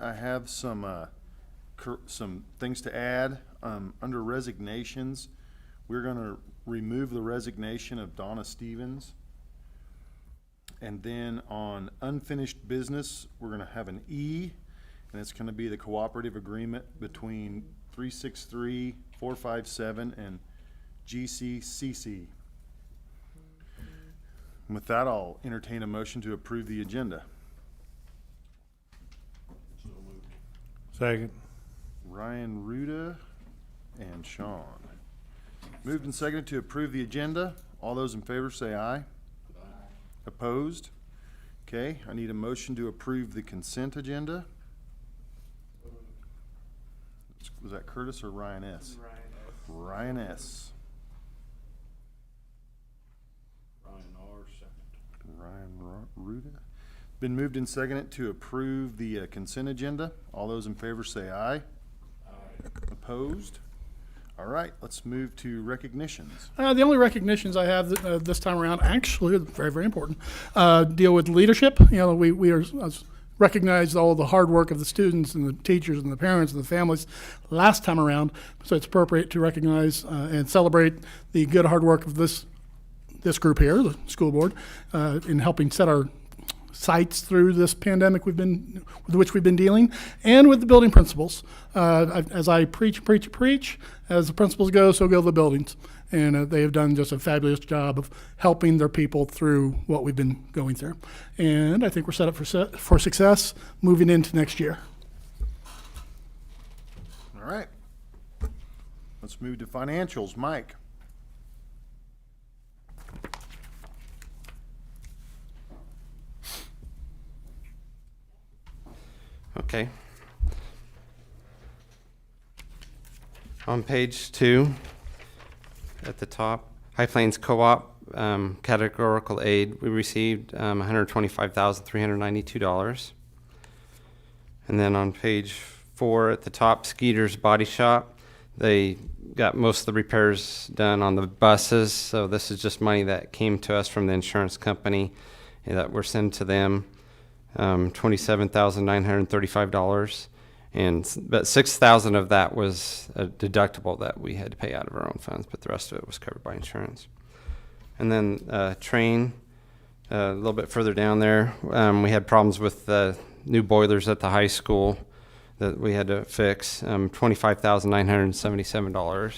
I have some things to add. Under resignations, we're going to remove the resignation of Donna Stevens. And then on unfinished business, we're going to have an E, and it's going to be the cooperative agreement between 363, 457, and GCCC. And with that, I'll entertain a motion to approve the agenda. Second. Ryan Ruda and Sean. Moved and seconded to approve the agenda. All those in favor say aye. Aye. Opposed? Okay, I need a motion to approve the consent agenda. Was that Curtis or Ryan S? Ryan S. Ryan R. second. Ryan Ruda. Been moved and seconded to approve the consent agenda. All those in favor say aye. Aye. Opposed? All right, let's move to recognitions. The only recognitions I have this time around, actually, very, very important, deal with leadership. You know, we are recognized all the hard work of the students and the teachers and the parents and the families last time around, so it's appropriate to recognize and celebrate the good hard work of this group here, the school board, in helping set our sites through this pandemic with which we've been dealing, and with the building principals. As I preach, as the principals go, so go the buildings. And they have done just a fabulous job of helping their people through what we've been going through. And I think we're set up for success moving into next year. All right. Let's move to financials. Mike. Okay. On page 2, at the top, High Plains Co-op categorical aid, we received $125,392. And then on page 4, at the top, Skeeter's Body Shop, they got most of the repairs done on the buses, so this is just money that came to us from the insurance company that we're sending to them. $27,935, but $6,000 of that was a deductible that we had to pay out of our own funds, but the rest of it was covered by insurance. And then train, a little bit further down there, we had problems with the new boilers at the high school that we had to fix, $25,977.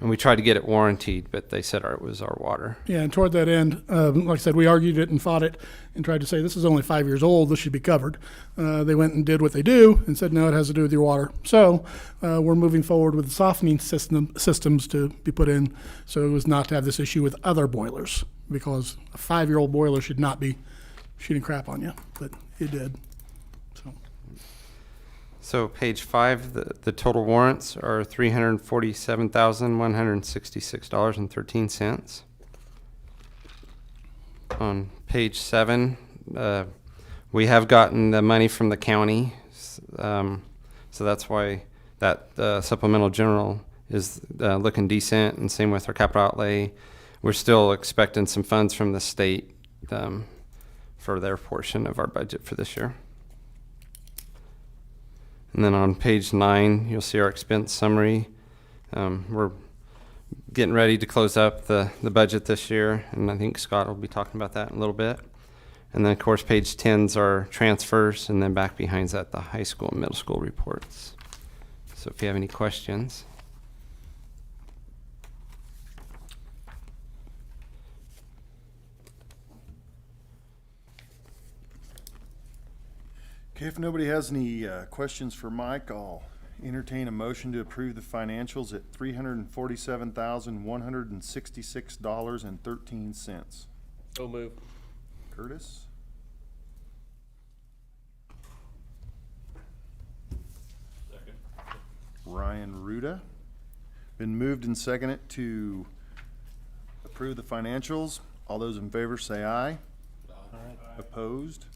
And we tried to get it warranted, but they said it was our water. Yeah, and toward that end, like I said, we argued it and fought it and tried to say, this is only 5 years old, this should be covered. They went and did what they do and said, no, it has to do with your water. So we're moving forward with softening systems to be put in so as not to have this issue with other boilers, because a 5-year-old boiler should not be shooting crap on you, but it did. So page 5, the total warrants are $347,166.13. On page 7, we have gotten the money from the county, so that's why that supplemental general is looking decent, and same with our capital outlay. We're still expecting some funds from the state for their portion of our budget for this year. And then on page 9, you'll see our expense summary. We're getting ready to close up the budget this year, and I think Scott will be talking about that in a little bit. And then, of course, page 10's our transfers, and then back behind that, the high school and middle school reports. So if you have any questions. Okay, if nobody has any questions for Mike, I'll entertain a motion to approve the financials at $347,166.13. So move. Curtis? Second. Ryan Ruda. Been moved and seconded to approve the financials. All those in favor say aye. Aye. Opposed?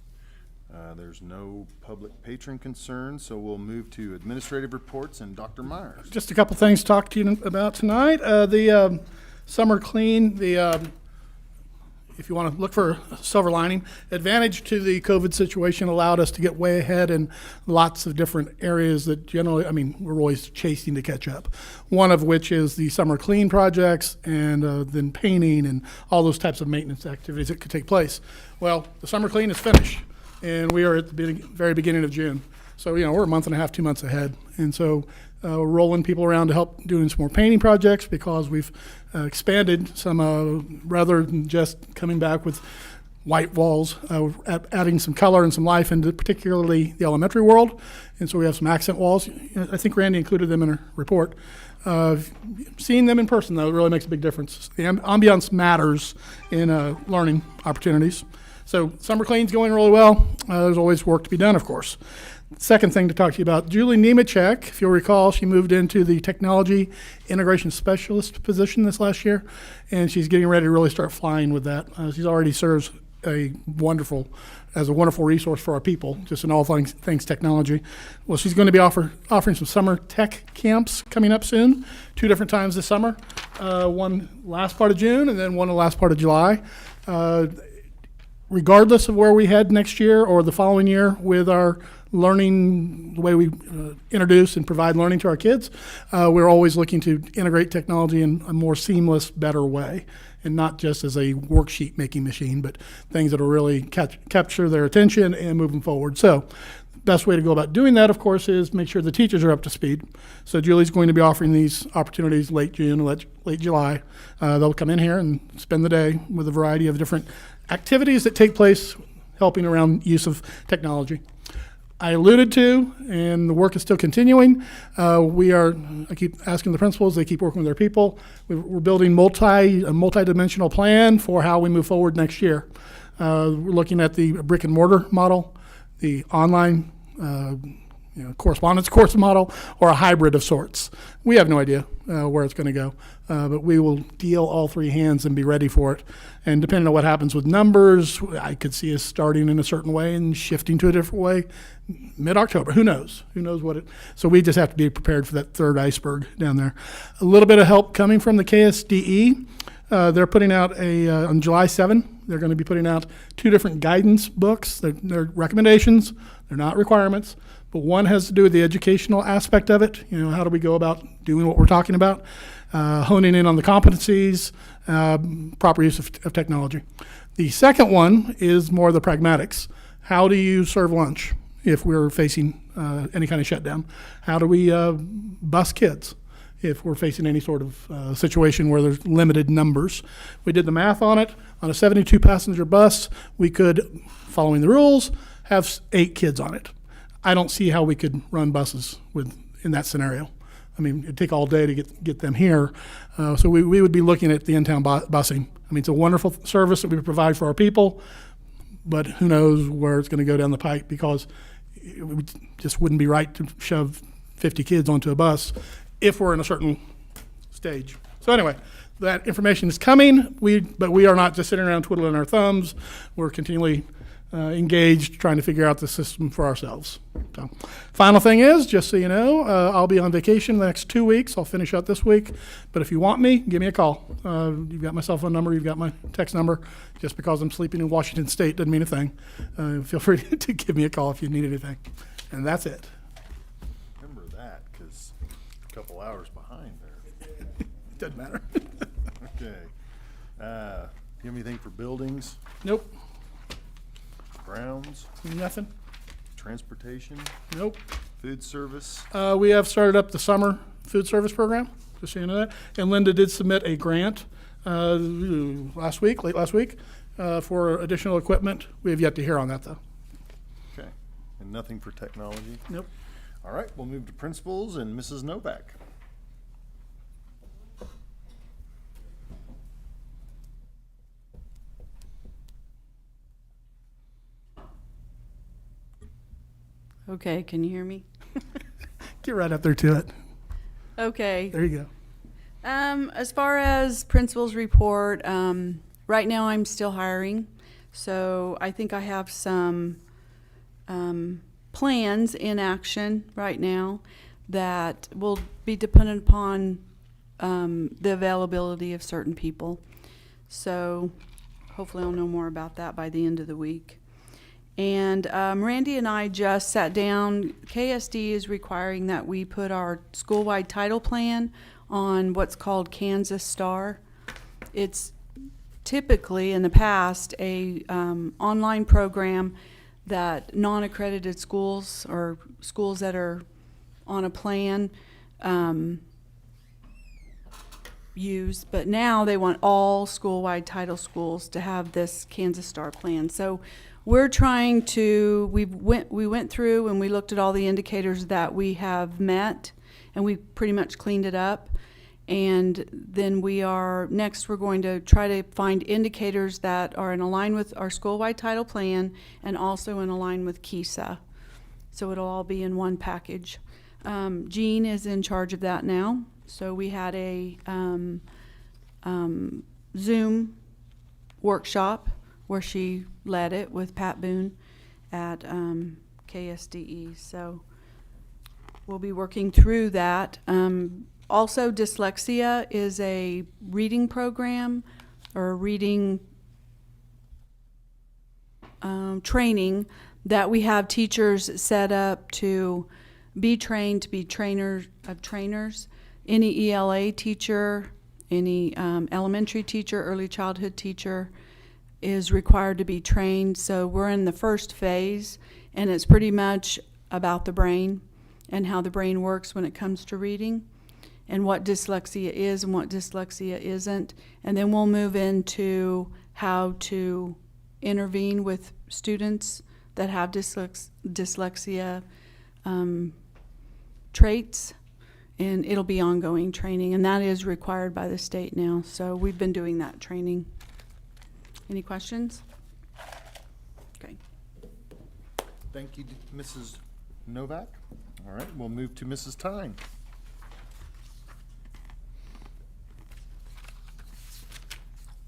There's no public patron concern, so we'll move to administrative reports and Dr. Myers. Just a couple things to talk to you about tonight. The summer clean, if you want to look for a silver lining, advantage to the COVID situation allowed us to get way ahead in lots of different areas that generally, I mean, we're always chasing to catch up. One of which is the summer clean projects and then painting and all those types of maintenance activities that could take place. Well, the summer clean is finished, and we are at the very beginning of June. So, you know, we're a month and a half, 2 months ahead. And so we're rolling people around to help doing some more painting projects because we've expanded some, rather than just coming back with white walls, adding some color and some life into particularly the elementary world. And so we have some accent walls. I think Randy included them in her report. Seeing them in person, though, really makes a big difference. The ambiance matters in learning opportunities. So summer clean's going really well. There's always work to be done, of course. Second thing to talk to you about, Julie Nemechek, if you'll recall, she moved into the technology integration specialist position this last year, and she's getting ready to really start flying with that. She's already serves as a wonderful resource for our people, just in all things technology. Well, she's going to be offering some summer tech camps coming up soon, 2 different times this summer, one last part of June and then one the last part of July. Regardless of where we head next year or the following year with our learning, the way we introduce and provide learning to our kids, we're always looking to integrate technology in a more seamless, better way, and not just as a worksheet making machine, but things that will really capture their attention and move them forward. So best way to go about doing that, of course, is make sure the teachers are up to speed. So Julie's going to be offering these opportunities late June, late July. They'll come in here and spend the day with a variety of different activities that take place helping around use of technology. I alluded to, and the work is still continuing. I keep asking the principals, they keep working with their people. We're building a multi-dimensional plan for how we move forward next year. We're looking at the brick and mortar model, the online correspondence course model, or a hybrid of sorts. We have no idea where it's going to go, but we will deal all 3 hands and be ready for it. And depending on what happens with numbers, I could see us starting in a certain way and shifting to a different way mid-October. Who knows? So we just have to be prepared for that third iceberg down there. A little bit of help coming from the KSDE. They're putting out on July 7, they're going to be putting out 2 different guidance books. They're recommendations. They're not requirements. But one has to do with the educational aspect of it. You know, how do we go about doing what we're talking about? Honing in on the competencies, proper use of technology. The second one is more the pragmatics. How do you serve lunch if we're facing any kind of shutdown? How do we bus kids if we're facing any sort of situation where there's limited numbers? We did the math on it. On a 72 passenger bus, we could, following the rules, have 8 kids on it. I don't see how we could run buses in that scenario. I mean, it'd take all day to get them here. So we would be looking at the in-town busing. I mean, it's a wonderful service that we provide for our people, but who knows where it's going to go down the pike, because it just wouldn't be right to shove 50 kids onto a bus if we're in a certain stage. So anyway, that information is coming, but we are not just sitting around twiddling our thumbs. We're continually engaged trying to figure out the system for ourselves. So, final thing is, just so you know, I'll be on vacation the next 2 weeks. I'll finish out this week. But if you want me, give me a call. You've got my cell phone number. You've got my text number. Just because I'm sleeping in Washington State doesn't mean a thing. Feel free to give me a call if you need anything. And that's it. Remember that, because a couple hours behind there. Doesn't matter. Okay. You have anything for buildings, Nope. grounds, Nothing. transportation, Nope. food service? We have started up the summer food service program, just so you know that. And Linda did submit a grant late last week, for additional equipment. We have yet to hear on that, though. Okay. And nothing for technology? Nope. All right, we'll move to principals and Mrs. Novak. Okay, can you hear me? Get right up there to it. Okay. There you go. As far as principal's report, right now I'm still hiring, so I think I have some plans in action right now that will be dependent upon the availability of certain people. So hopefully I'll know more about that by the end of the week. And Randy and I just sat down. KSD is requiring that we put our school-wide title plan on what's called Kansas Star. It's typically, in the past, a online program that non-accredited schools or schools that are on a plan use, but now they want all school-wide title schools to have this Kansas Star plan. So we're trying to, we went through and we looked at all the indicators that we have met, and we pretty much cleaned it up. And then we're going to try to find indicators that are in line with our school-wide title plan and also in line with KISA. So it'll all be in one package. Jean is in charge of that now. So we had a Zoom workshop where she led it with Pat Boone at KSDE. So we'll be working through that. Also, Dyslexia is a reading program or a reading training that we have teachers set up to be trained to be trainers of trainers. Any ELA teacher, any elementary teacher, early childhood teacher is required to be trained. So we're in the first phase, and it's pretty much about the brain and how the brain works when it comes to reading, and what dyslexia is and what dyslexia isn't. And then we'll move into how to intervene with students that have dyslexia traits, and it'll be ongoing training, and that is required by the state now. So we've been doing that training. Any questions? Okay. Thank you, Mrs. Novak. All right, we'll move to Mrs. Tyne.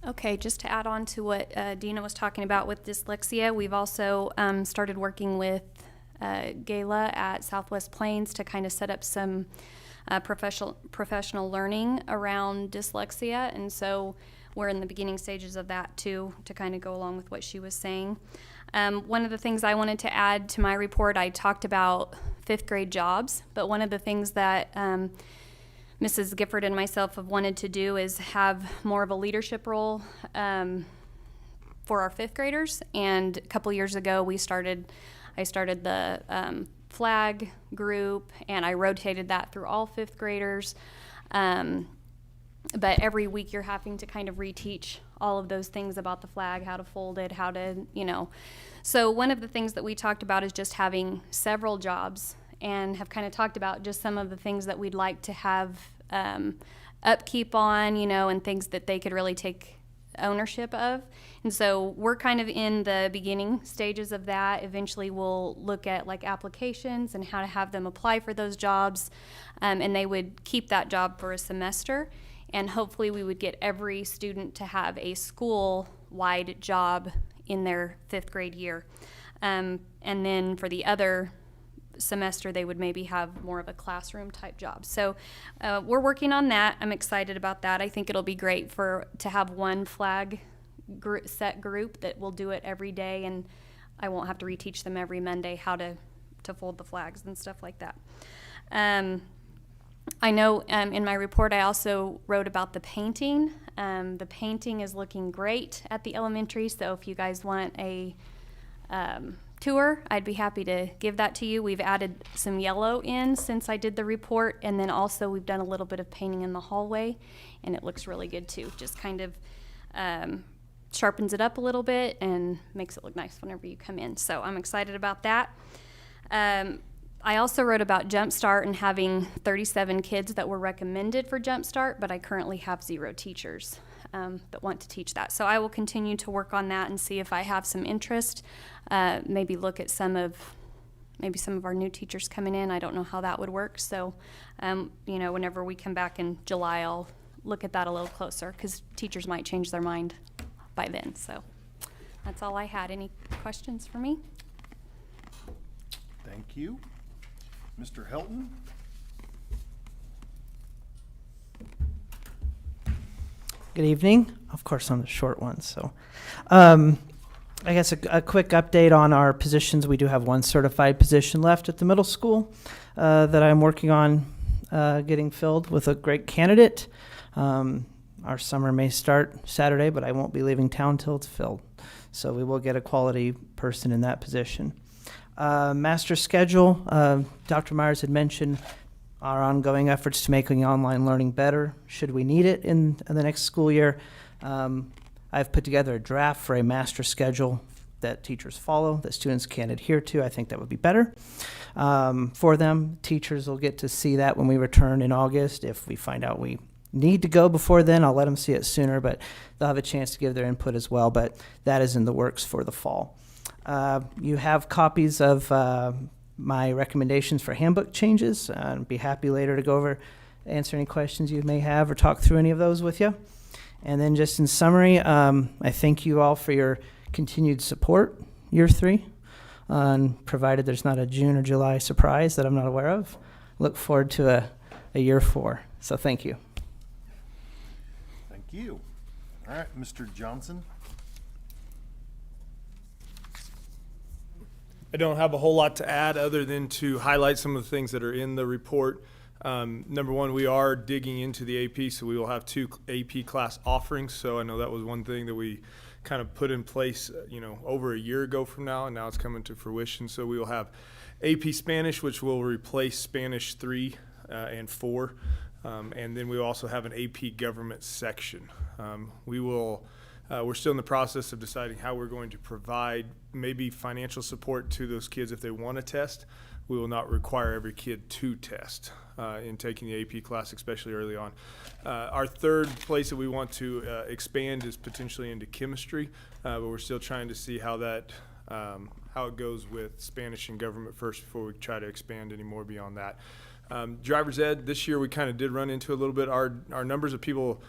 Okay, just to add on to what Dina was talking about with dyslexia, we've also started working with Gala at Southwest Plains to kind of set up some professional learning around dyslexia, and so we're in the beginning stages of that too, to kind of go along with what she was saying. One of the things I wanted to add to my report, I talked about 5th grade jobs, but one of the things that Mrs. Gifford and myself have wanted to do is have more of a leadership role for our 5th graders. And a couple years ago, I started the flag group, and I rotated that through all 5th graders. But every week you're having to kind of reteach all of those things about the flag, how to fold it, how to, So one of the things that we talked about is just having several jobs, and have kind of talked about just some of the things that we'd like to have upkeep on, and things that they could really take ownership of. And so we're kind of in the beginning stages of that. Eventually we'll look at like applications and how to have them apply for those jobs, and they would keep that job for a semester, and hopefully we would get every student to have a school-wide job in their 5th grade year. And then for the other semester, they would maybe have more of a classroom type job. So we're working on that. I'm excited about that. I think it'll be great to have one flag set group that will do it every day, and I won't have to reteach them every Monday how to fold the flags and stuff like that. I know in my report I also wrote about the painting. The painting is looking great at the elementary, so if you guys want a tour, I'd be happy to give that to you. We've added some yellow in since I did the report, and then also we've done a little bit of painting in the hallway, and it looks really good too. Just kind of sharpens it up a little bit and makes it look nice whenever you come in. So I'm excited about that. I also wrote about Jumpstart and having 37 kids that were recommended for Jumpstart, but I currently have 0 teachers that want to teach that. So I will continue to work on that and see if I have some interest. Maybe look at some of our new teachers coming in. I don't know how that would work. So, whenever we come back in July, I'll look at that a little closer, because teachers might change their mind by then. So that's all I had. Any questions for me? Thank you. Mr. Helton? Good evening. Of course, I'm the short one. So, I guess a quick update on our positions. We do have one certified position left at the middle school that I'm working on getting filled with a great candidate. Our summer may start Saturday, but I won't be leaving town till it's filled. So we will get a quality person in that position. Master schedule, Dr. Myers had mentioned our ongoing efforts to making online learning better, should we need it in the next school year. I've put together a draft for a master schedule that teachers follow, that students can adhere to. I think that would be better for them. Teachers will get to see that when we return in August. If we find out we need to go before then, I'll let them see it sooner, but they'll have a chance to give their input as well. But that is in the works for the fall. You have copies of my recommendations for handbook changes. I'd be happy later to go over, answer any questions you may have or talk through any of those with you. And then just in summary, I thank you all for your continued support, year 3, provided there's not a June or July surprise that I'm not aware of. Look forward to a year 4. So thank you. Thank you. All right, Mr. Johnson. I don't have a whole lot to add other than to highlight some of the things that are in the report. Number one, we are digging into the AP, so we will have 2 AP class offerings. So I know that was one thing that we kind of put in place, over a year ago from now, and now it's coming to fruition. So we will have AP Spanish, which will replace Spanish 3 and 4. And then we also have an AP Government section. We're still in the process of deciding how we're going to provide maybe financial support to those kids if they want to test. We will not require every kid to test in taking the AP class, especially early on. Our third place that we want to expand is potentially into chemistry, but we're still trying to see how it goes with Spanish and government first before we try to expand any more beyond that. Driver's ed, this year we kind of did run into a little bit. Our numbers of people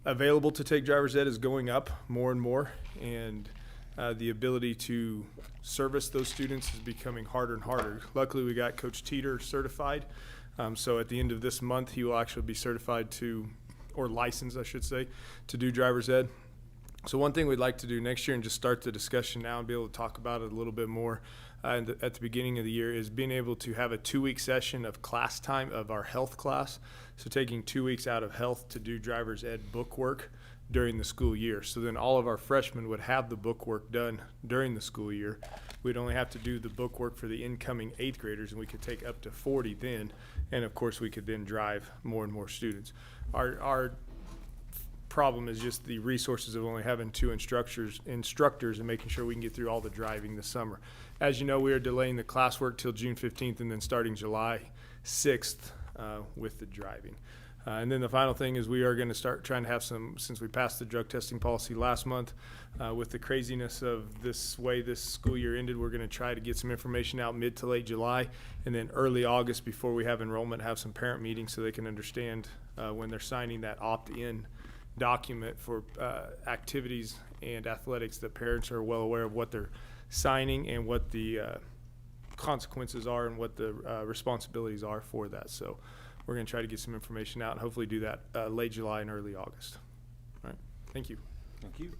available to take driver's ed is going up more and more, and the ability to service those students is becoming harder and harder. Luckily, we got Coach Teeter certified, so at the end of this month, he will actually be certified or licensed, I should say, to do driver's ed. So one thing we'd like to do next year and just start the discussion now and be able to talk about it a little bit more at the beginning of the year is being able to have a 2-week session of class time of our health class. So taking 2 weeks out of health to do driver's ed book work during the school year. So then all of our freshmen would have the book work done during the school year. We'd only have to do the book work for the incoming 8th graders, and we could take up to 40 then. And of course, we could then drive more and more students. Our problem is just the resources of only having 2 instructors and making sure we can get through all the driving this summer. As you know, we are delaying the classwork till June 15th and then starting July 6th with the driving. And then the final thing is we are going to start trying to have since we passed the drug testing policy last month, with the craziness of this way this school year ended, we're going to try to get some information out mid to late July, and then early August before we have enrollment, have some parent meetings so they can understand when they're signing that opt-in document for activities and athletics that parents are well aware of what they're signing and what the consequences are and what the responsibilities are for that. So we're going to try to get some information out and hopefully do that late July and early August. All right. Thank you. Thank you.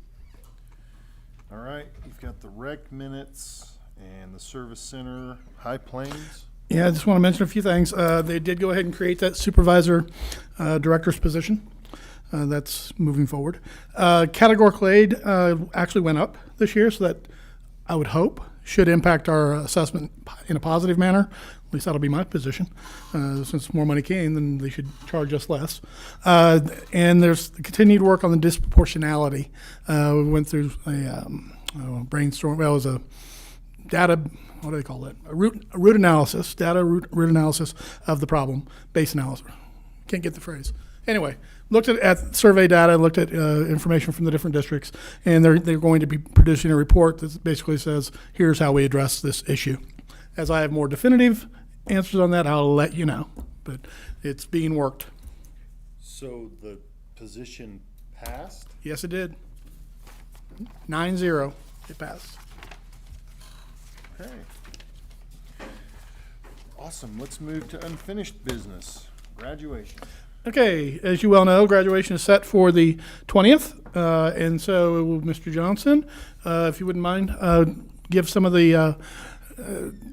All right, you've got the rec minutes and the service center, High Plains. Yeah, I just want to mention a few things. They did go ahead and create that supervisor director's position. That's moving forward. Categorical aid actually went up this year, so that I would hope should impact our assessment in a positive manner. At least that'll be my position. Since more money came, then they should charge us less. And there's continued work on the disproportionality. We went through a brainstorm. Well, it was a data, what do they call it? A root analysis, root analysis of the problem, base analysis. Can't get the phrase. Anyway, looked at survey data, looked at information from the different districts, and they're going to be producing a report that basically says, here's how we address this issue. As I have more definitive answers on that, I'll let you know, but it's being worked. So the position passed? Yes, it did. 9-0, it passed. Okay. Awesome. Let's move to unfinished business, graduation. Okay, as you well know, graduation is set for the 20th. And so, Mr. Johnson, if you wouldn't mind, give some of the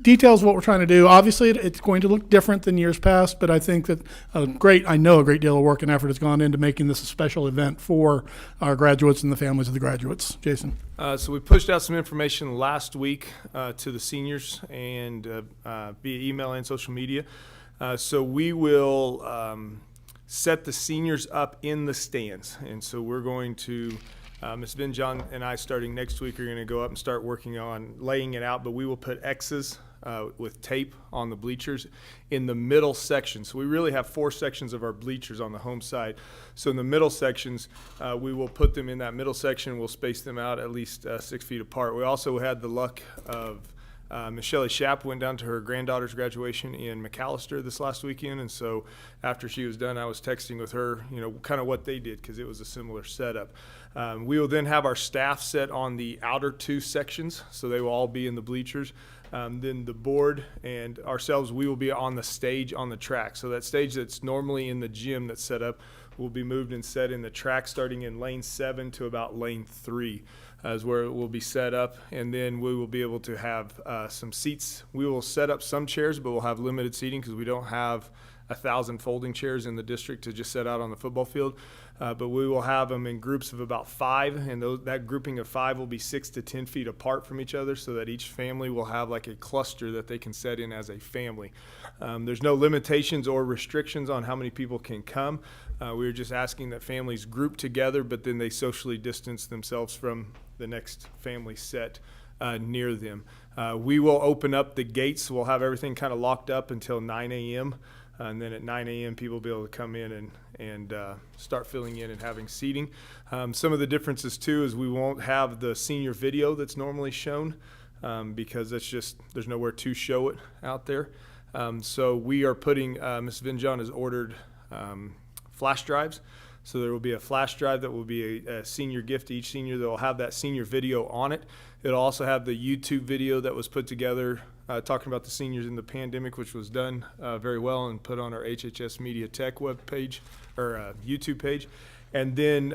details of what we're trying to do. Obviously, it's going to look different than years past, but I think that I know a great deal of work and effort has gone into making this a special event for our graduates and the families of the graduates. Jason? So we pushed out some information last week to the seniors and via email and social media. So we will set the seniors up in the stands. And so we're going to, Ms. Vinjon and I, starting next week, are going to go up and start working on laying it out, but we will put X's with tape on the bleachers in the middle section. So we really have 4 sections of our bleachers on the home side. So in the middle sections, we will put them in that middle section. We'll space them out at least 6 feet apart. We also had the luck of Michelle Shapp went down to her granddaughter's graduation in McAllister this last weekend, and so after she was done, I was texting with her, kind of what they did, because it was a similar setup. We will then have our staff set on the outer 2 sections, so they will all be in the bleachers. Then the board and ourselves, we will be on the stage on the track. So that stage that's normally in the gym that's set up will be moved and set in the track, starting in lane 7 to about lane 3. Is where it will be set up, and then we will be able to have some seats. We will set up some chairs, but we'll have limited seating because we don't have 1,000 folding chairs in the district to just set out on the football field. But we will have them in groups of about 5, and that grouping of 5 will be 6 to 10 feet apart from each other, so that each family will have like a cluster that they can set in as a family. There's no limitations or restrictions on how many people can come. We were just asking that families group together, but then they socially distance themselves from the next family set near them. We will open up the gates. We'll have everything kind of locked up until 9 a.m. And then at 9 a.m. people will be able to come in and start filling in and having seating. Some of the differences too is we won't have the senior video that's normally shown because there's nowhere to show it out there. So we are putting, Ms. Vinjon has ordered flash drives. So there will be a flash drive that will be a senior gift to each senior that will have that senior video on it. It'll also have the YouTube video that was put together talking about the seniors in the pandemic, which was done very well and put on our HHS Media Tech web page or YouTube page. And then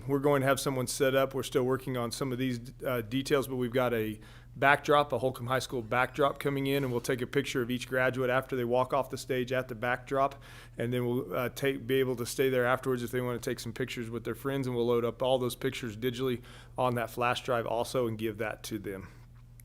we're going to have someone set up. We're still working on some of these details, but we've got a backdrop, a Holcomb High School backdrop coming in, and we'll take a picture of each graduate after they walk off the stage at the backdrop, and then we'll be able to stay there afterwards if they want to take some pictures with their friends, and we'll load up all those pictures digitally on that flash drive also and give that to them.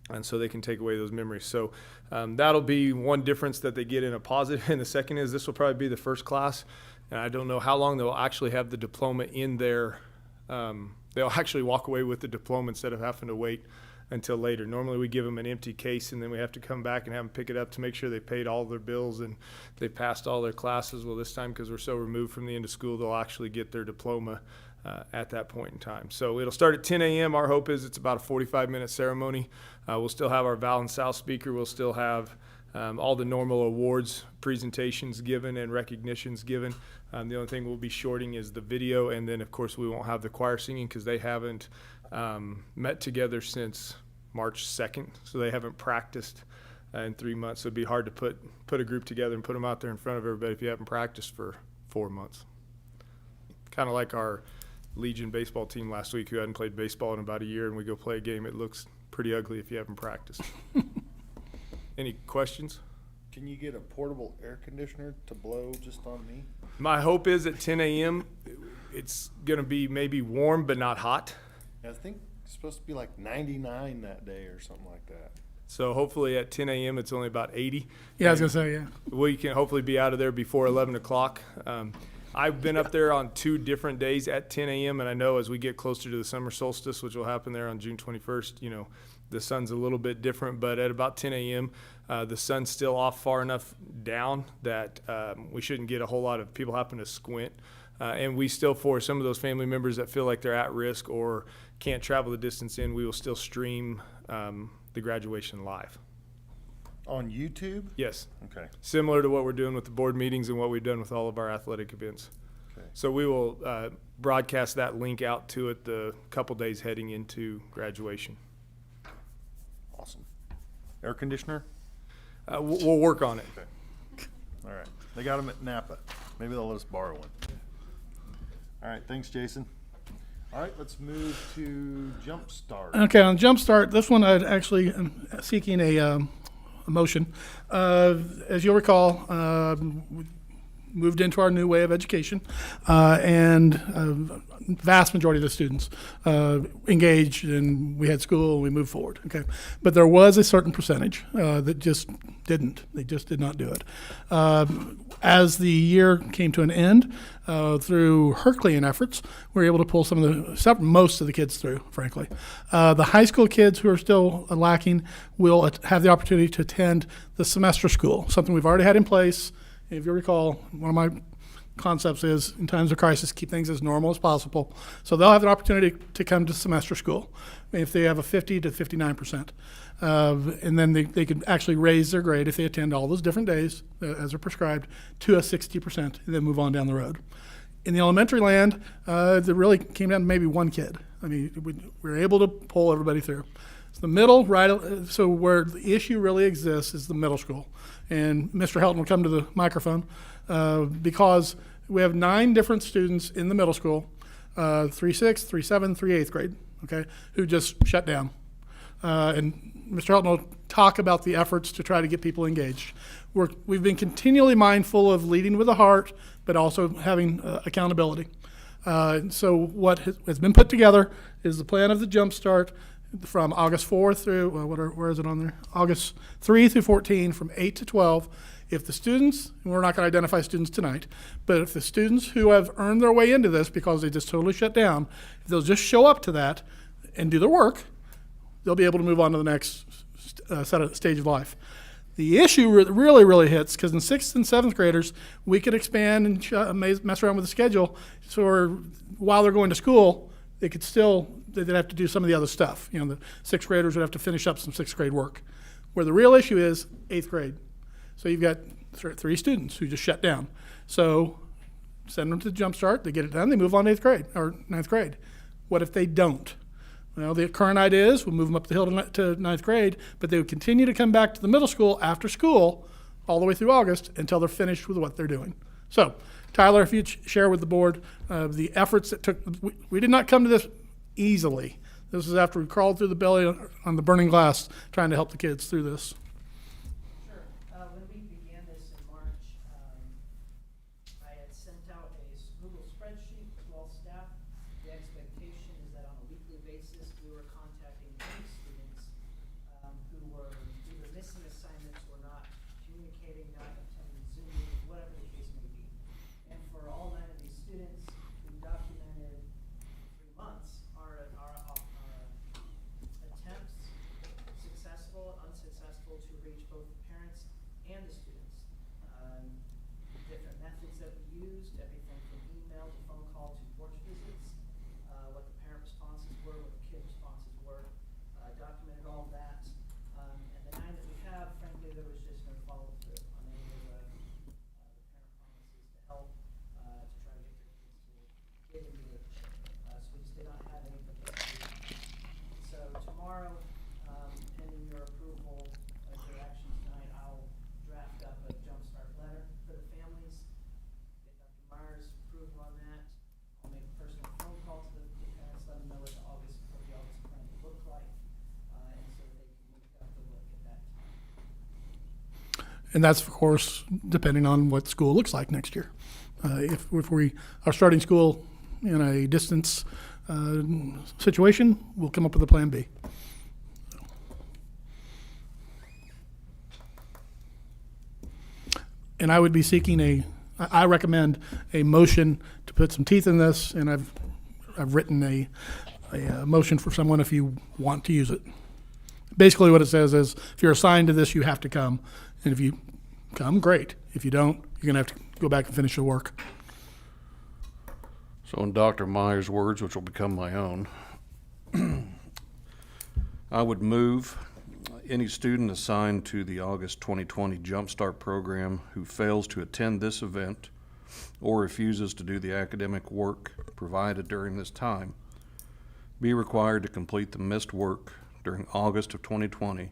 And so they can take away those memories. So that'll be one difference that they get in a positive. And the second is this will probably be the first class. And I don't know how long they'll actually have the diploma in there. They'll actually walk away with the diploma instead of having to wait until later. Normally we give them an empty case and then we have to come back and have them pick it up to make sure they paid all their bills and they passed all their classes. Well, this time, because we're so removed from the end of school, they'll actually get their diploma at that point in time. So it'll start at 10 a.m. Our hope is it's about a 45-minute ceremony. We'll still have our Val and South speaker. We'll still have all the normal awards, presentations given, and recognitions given. The only thing we'll be shorting is the video, and then, of course, we won't have the choir singing because they haven't met together since March 2nd, so they haven't practiced in 3 months. So it'd be hard to put a group together and put them out there in front of everybody if you haven't practiced for 4 months. Kind of like our Legion baseball team last week who hadn't played baseball in about a year, and we go play a game. It looks pretty ugly if you haven't practiced. Any questions? Can you get a portable air conditioner to blow just on me? My hope is at 10 a.m. it's going to be maybe warm but not hot. I think it's supposed to be like 99 that day or something like that. So hopefully at 10 a.m. it's only about 80. Yeah, I was going to say, yeah. We can hopefully be out of there before 11 o'clock. I've been up there on 2 different days at 10 a.m. and I know as we get closer to the summer solstice, which will happen there on June 21st, the sun's a little bit different, but at about 10 a.m., the sun's still off far enough down that we shouldn't get a whole lot of people happen to squint. And we still, for some of those family members that feel like they're at risk or can't travel the distance in, we will still stream the graduation live. On YouTube? Yes. Okay. Similar to what we're doing with the board meetings and what we've done with all of our athletic events. Okay. So we will broadcast that link out to it the couple days heading into graduation. Awesome. Air conditioner? We'll work on it. Okay. All right. They got them at Napa. Maybe they'll let us borrow one. All right, thanks, Jason. All right, let's move to Jumpstart. Okay, on Jumpstart, this one I'd actually am seeking a motion. As you'll recall, we moved into our new way of education, and vast majority of the students engaged, and we had school, and we moved forward. Okay, but there was a certain percentage that just didn't. They just did not do it. As the year came to an end, through Herculean efforts, we were able to pull most of the kids through, frankly. The high school kids who are still lacking will have the opportunity to attend the semester school, something we've already had in place. If you recall, one of my concepts is, in times of crisis, keep things as normal as possible. So they'll have the opportunity to come to semester school if they have a 50 to 59%. And then they could actually raise their grade if they attend all those different days, as are prescribed, to a 60%, and then move on down the road. In the elementary land, it really came down to maybe one kid. I mean, we were able to pull everybody through. So the middle, right, so where the issue really exists is the middle school. And Mr. Helton will come to the microphone because we have 9 different students in the middle school, 3 6th, 3 7th, 3 8th grade, okay, who just shut down. And Mr. Helton will talk about the efforts to try to get people engaged. We've been continually mindful of leading with the heart, but also having accountability. So what has been put together is the plan of the Jumpstart from August 4 through, where is it on there? August 3 through 14, from 8 to 12. If the students, and we're not going to identify students tonight, but if the students who have earned their way into this because they just totally shut down, if they'll just show up to that and do their work, they'll be able to move on to the next stage of life. The issue really, really hits because in 6th and 7th graders, we could expand and mess around with the schedule. So while they're going to school, they'd have to do some of the other stuff. You know, the 6th graders would have to finish up some 6th grade work. Where the real issue is 8th grade. So you've got 3 students who just shut down. So send them to the Jumpstart, they get it done, they move on to 8th grade or 9th grade. What if they don't? Well, the current idea is we'll move them up the hill to 9th grade, but they would continue to come back to the middle school after school all the way through August until they're finished with what they're doing. So, Tyler, if you'd share with the board the efforts that took, we did not come to this easily. This is after we crawled through the belly on the burning glass trying to help the kids through this. Sure. When we began this in March, I had sent out a Google spreadsheet to all staff. The expectation is that on a weekly basis, we were contacting any students who were either missing assignments or not communicating, not attending Zoom meetings, whatever the case may be. And for all 9 of these students, we documented 3 months our attempts, successful, unsuccessful, to reach both the parents and the students. Different methods that we used, everything from email to phone call to porch visits, what the parent responses were, what the kid responses were, documented all of that. And the 9 that we have, frankly, there was just no follow through on any of the parent promises to help, to try to get their kids to get engaged. So we just did not have anything. So tomorrow, pending your approval of your action tonight, I'll draft up a Jumpstart letter for the families, get Dr. Myers' approval on that. I'll make a personal phone call to the parents, let them know what the August plan will look like, and so they can make up the look at that time. And that's, of course, depending on what school looks like next year. If we are starting school in a distance situation, we'll come up with a plan B. And I would be seeking I recommend a motion to put some teeth in this, and I've written a motion for someone if you want to use it. Basically what it says is, if you're assigned to this, you have to come. And if you come, great. If you don't, you're going to have to go back and finish your work. So in Dr. Myers' words, which will become my own, I would move any student assigned to the August 2020 Jumpstart program who fails to attend this event or refuses to do the academic work provided during this time be required to complete the missed work during August of 2020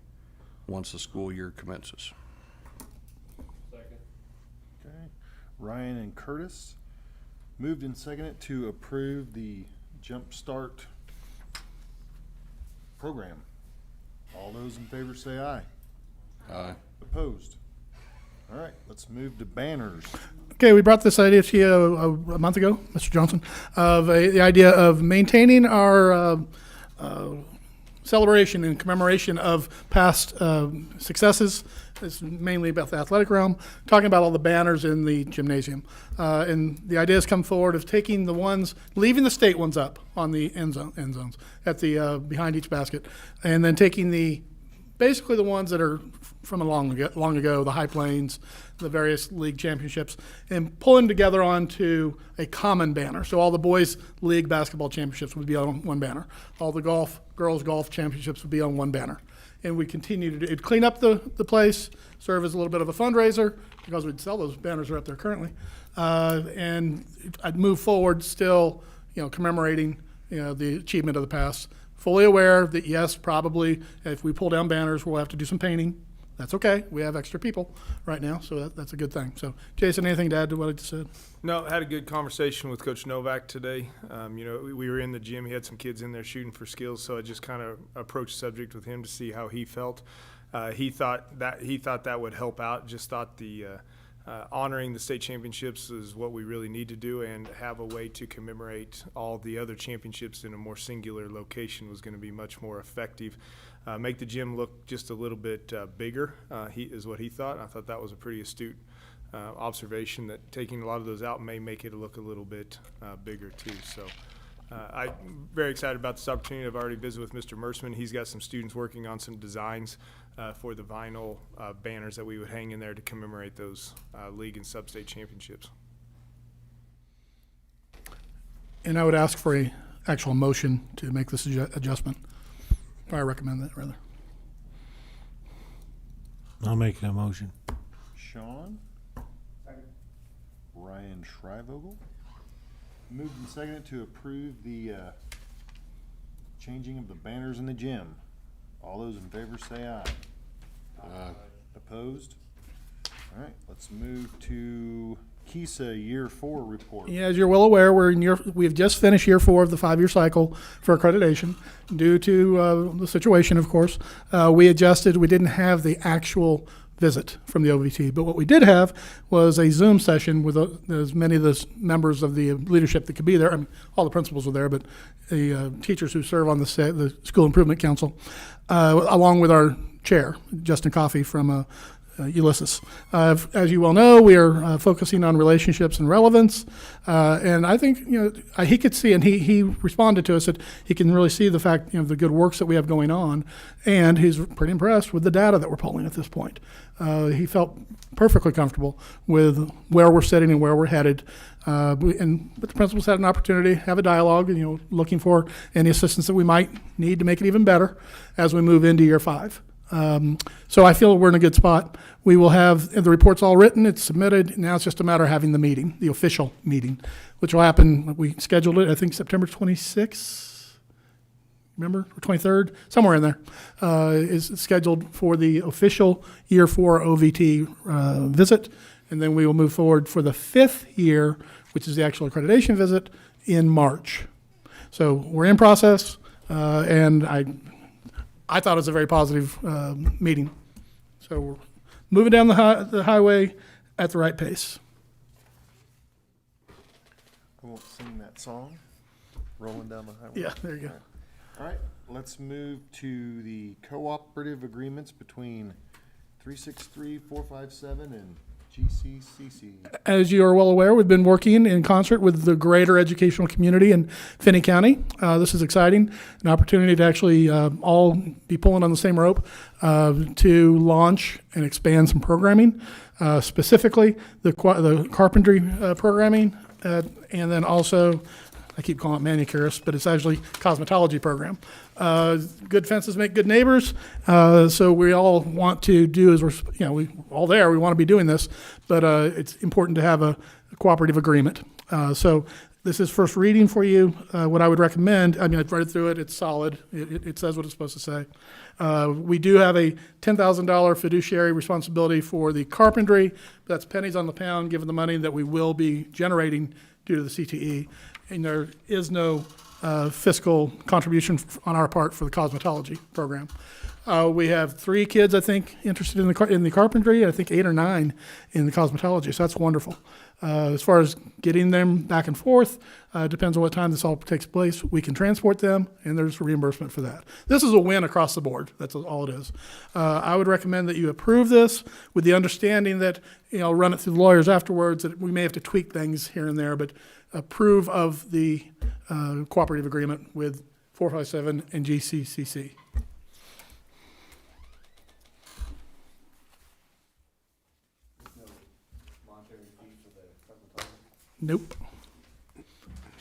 once the school year commences. Okay. Ryan and Curtis. Moved and seconded to approve the Jump Start program. All those in favor say aye. Aye. Opposed? All right, let's move to banners. Okay, we brought this idea to you a month ago, Mr. Johnson, of the idea of maintaining our celebration and commemoration of past successes. It's mainly about the athletic realm, talking about all the banners in the gymnasium. And the idea has come forward of taking the ones, leaving the state ones up on the end zones at the behind each basket, and then taking basically the ones that are from long ago, the High Plains, the various league championships, and pulling together onto a common banner. So all the boys' league basketball championships would be on one banner. All the girls' golf championships would be on one banner. And we continue to it'd clean up the place, serve as a little bit of a fundraiser, because we'd sell those banners are up there currently. And I'd move forward still, commemorating, the achievement of the past. Fully aware that, yes, probably if we pull down banners, we'll have to do some painting. That's okay. We have extra people right now, so that's a good thing. So, Jason, anything to add to what I just said? No, I had a good conversation with Coach Novak today. We were in the gym. He had some kids in there shooting for skills, so I just kind of approached the subject with him to see how he felt. He thought that would help out. Just thought the honoring the state championships is what we really need to do, and have a way to commemorate all the other championships in a more singular location was going to be much more effective. Make the gym look just a little bit bigger, is what he thought. I thought that was a pretty astute observation, that taking a lot of those out may make it look a little bit bigger too. So I'm very excited about this opportunity. I've already visited with Mr. Mersman. He's got some students working on some designs for the vinyl banners that we would hang in there to commemorate those league and sub-state championships. And I would ask for a actual motion to make this adjustment. I recommend that, rather. I'll make that motion. Sean? Ryan Shrivogel. Moved and seconded to approve the changing of the banners in the gym. All those in favor say aye. Aye. Opposed? All right, let's move to KISA Year 4 report. Yeah, as you're well aware, we have just finished year 4 of the 5-year cycle for accreditation. Due to the situation, of course, we adjusted. We didn't have the actual visit from the OVT, but what we did have was a Zoom session with as many of the members of the leadership that could be there. I mean, all the principals were there, but the teachers who serve on the School Improvement Council, along with our chair, Justin Coffey from Ulysses. As you well know, we are focusing on relationships and relevance, and I think he could see, and he responded to us that he can really see the fact the good works that we have going on, and he's pretty impressed with the data that we're pulling at this point. He felt perfectly comfortable with where we're sitting and where we're headed, but the principals had an opportunity to have a dialogue, and looking for any assistance that we might need to make it even better as we move into year 5. So I feel we're in a good spot. We will have the reports all written, it's submitted. Now it's just a matter of having the meeting, the official meeting, which will happen. We scheduled it, I think, September 26th, remember, or 23rd, somewhere in there, is scheduled for the official year 4 OVT visit. And then we will move forward for the 5th year, which is the actual accreditation visit, in March. So we're in process, and I thought it was a very positive meeting. So we're moving down the highway at the right pace. I won't sing that song, Rolling Down the Highway. Yeah, there you go. All right, let's move to the cooperative agreements between 363-457 and GCCC. As you are well aware, we've been working in concert with the greater educational community in Finney County. This is exciting, an opportunity to actually all be pulling on the same rope to launch and expand some programming, specifically the carpentry programming, and then also, I keep calling it manicurist, but it's actually cosmetology program. Good fences make good neighbors. So we all want to do is we all there. We want to be doing this, but it's important to have a cooperative agreement. So This is first reading for you. What I would recommend, I mean, I've read through it, it's solid. It says what it's supposed to say. We do have a $10,000 fiduciary responsibility for the carpentry. That's pennies on the pound, given the money that we will be generating due to the CTE. And there is no fiscal contribution on our part for the cosmetology program. We have 3 kids, I think, interested in the carpentry. I think 8 or 9 in the cosmetology. So that's wonderful. As far as getting them back and forth, depends on what time this all takes place. We can transport them, and there's reimbursement for that. This is a win across the board. That's all it is. I would recommend that you approve this with the understanding that, run it through the lawyers afterwards, that we may have to tweak things here and there, but approve of the cooperative agreement with 457 and GCCC. Nope.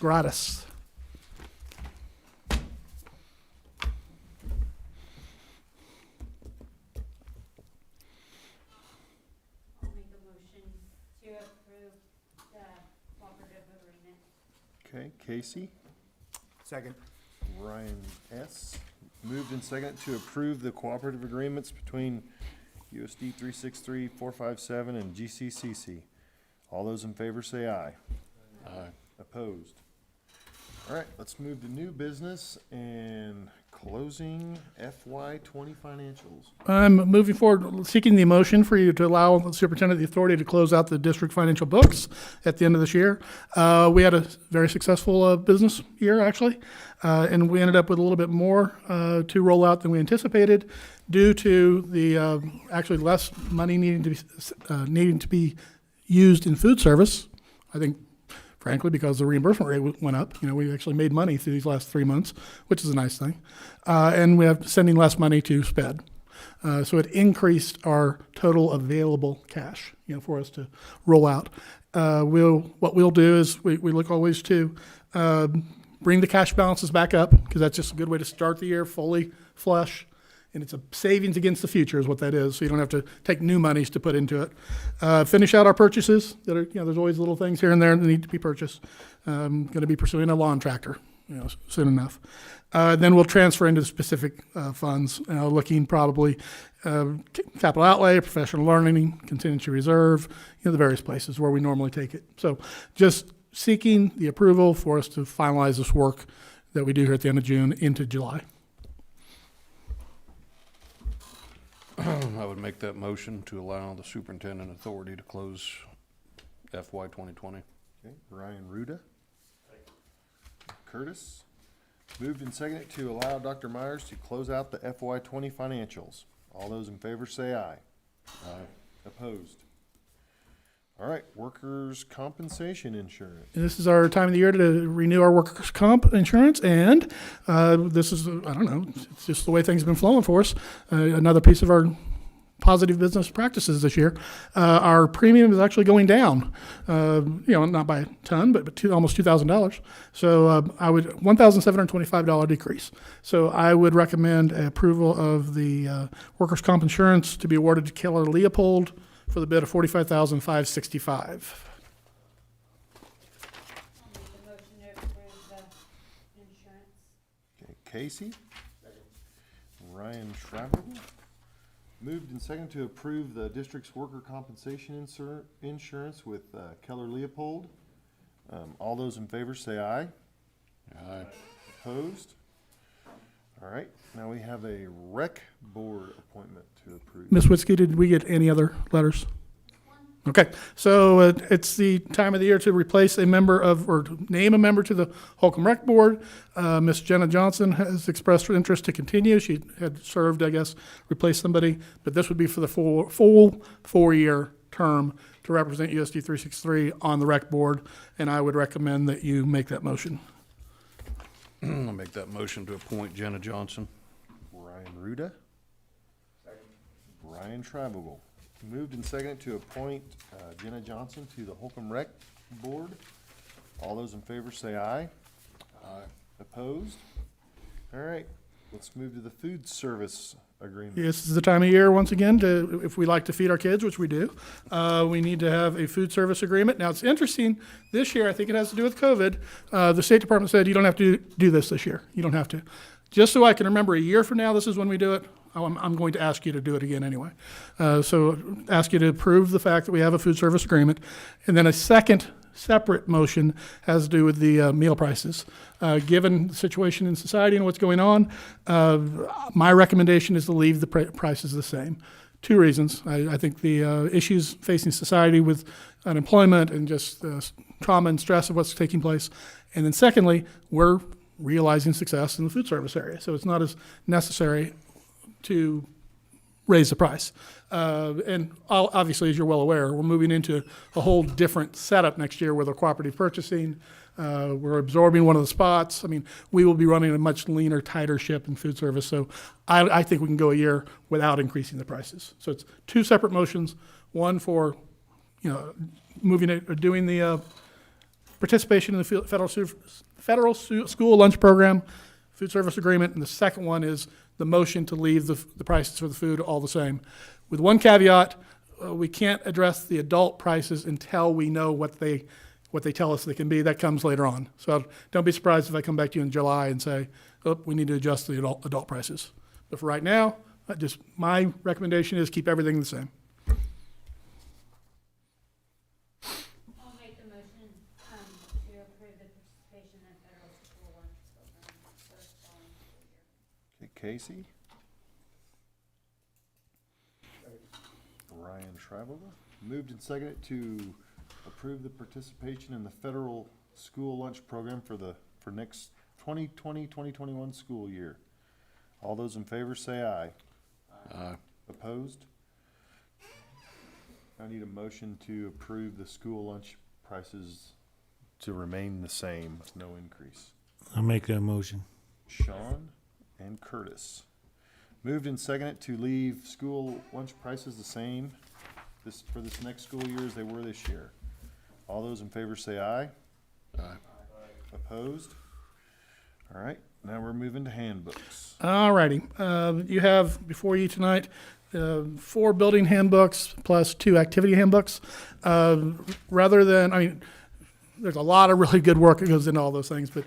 Gratis. I'll make a motion to approve the cooperative agreement. Okay, Casey, Second. Ryan S. Moved and seconded to approve the cooperative agreements between USD 363, 457, and GCCC. All those in favor say aye. Aye. Opposed? All right, let's move to new business and closing FY 20 financials. I'm moving forward, seeking the motion for you to allow the superintendent the authority to close out the district financial books at the end of this year. We had a very successful business year, actually, and we ended up with a little bit more to roll out than we anticipated due to the actually less money needing to be used in food service. I think, frankly, because the reimbursement rate went up. We actually made money through these last 3 months, which is a nice thing. And we have sending less money to SPED. So it increased our total available cash, for us to roll out. What we'll do is we look always to bring the cash balances back up, because that's just a good way to start the year fully flush. And it's a savings against the future is what that is. So you don't have to take new monies to put into it. Finish out our purchases that are, there's always little things here and there that need to be purchased. Going to be pursuing a lawn tractor, soon enough. Then we'll transfer into specific funds, looking probably capital outlay, professional learning, contingency reserve, the various places where we normally take it. So just seeking the approval for us to finalize this work that we do here at the end of June into July. I would make that motion to allow the superintendent authority to close FY 2020. Okay, Ryan Ruda. Curtis. Moved and seconded to allow Dr. Myers to close out the FY 20 financials. All those in favor say aye. Aye. Opposed? All right, workers' compensation insurance. And this is our time of the year to renew our workers' comp insurance, and this is, I don't know, it's just the way things have been flowing for us. Another piece of our positive business practices this year. Our premium is actually going down, not by a ton, but almost $2,000. So I would $1,725 decrease. So I would recommend approval of the workers' comp insurance to be awarded to Keller Leopold for the bid of $45,565. I'll make a motion to approve the insurance. Okay, Casey. Ryan Schreiber. Moved and seconded to approve the district's worker compensation insurance with Keller Leopold. All those in favor say aye. Aye. Opposed? All right, now we have a rec board appointment to approve. Ms. Witzke, did we get any other letters? Okay, so it's the time of the year to replace a member of, or to name a member to the Holcomb Rec Board. Miss Jenna Johnson has expressed her interest to continue. She had served, I guess, replace somebody, but this would be for the full 4-year term to represent USD 363 on the Rec Board, and I would recommend that you make that motion. I'll make that motion to appoint Jenna Johnson. Ryan Ruda. Brian Schreiber. Moved and seconded to appoint Jenna Johnson to the Holcomb Rec Board. All those in favor say aye. Aye. Opposed? All right. Let's move to the food service agreement. This is the time of year, once again, if we like to feed our kids, which we do, we need to have a food service agreement. Now, it's interesting, this year, I think it has to do with COVID, the State Department said you don't have to do this year. You don't have to. Just so I can remember a year from now, this is when we do it, I'm going to ask you to do it again anyway. So ask you to approve the fact that we have a food service agreement. And then a second separate motion has to do with the meal prices. Given the situation in society and what's going on, my recommendation is to leave the prices the same. Two reasons. I think the issues facing society with unemployment and just trauma and stress of what's taking place. And then secondly, we're realizing success in the food service area. So it's not as necessary to raise the price. And obviously, as you're well aware, we're moving into a whole different setup next year with our cooperative purchasing. We're absorbing one of the spots. I mean, we will be running a much leaner, tighter ship in food service. So I think we can go a year without increasing the prices. So it's two separate motions, one for, moving it, or doing the participation in the federal school lunch program, food service agreement, and the second one is the motion to leave the prices for the food all the same. With one caveat, we can't address the adult prices until we know what they tell us they can be. That comes later on. So don't be surprised if I come back to you in July and say, oh, we need to adjust the adult prices. But for right now, my recommendation is keep everything the same. I'll make the motion, to approve the participation in federal school lunch program for the following school year. Okay, Casey. Ryan Schreiber. Moved and seconded to approve the participation in the federal school lunch program for next 2020-2021 school year. All those in favor say aye. Aye. Opposed? I need a motion to approve the school lunch prices to remain the same, no increase. I'll make that motion. Sean and Curtis. Moved and seconded to leave school lunch prices the same for this next school year as they were this year. All those in favor say aye. Aye. Opposed? All right, now we're moving to handbooks. All righty. You have before you tonight 4 building handbooks plus 2 activity handbooks. There's a lot of really good work that goes into all those things, but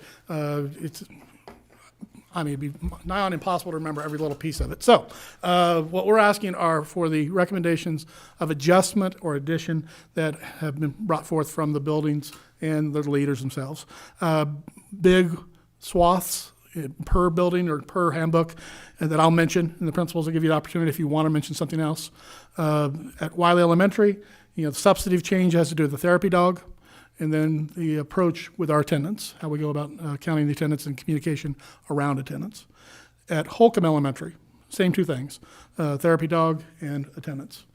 it'd be nigh on impossible to remember every little piece of it. So what we're asking are for the recommendations of adjustment or addition that have been brought forth from the buildings and the leaders themselves. Big swaths per building or per handbook that I'll mention, and the principals will give you the opportunity if you want to mention something else. At Wiley Elementary, the substantive change has to do with the therapy dog, and then the approach with our attendance, how we go about counting the attendance and communication around attendance. At Holcomb Elementary, same 2 things, therapy dog and attendance.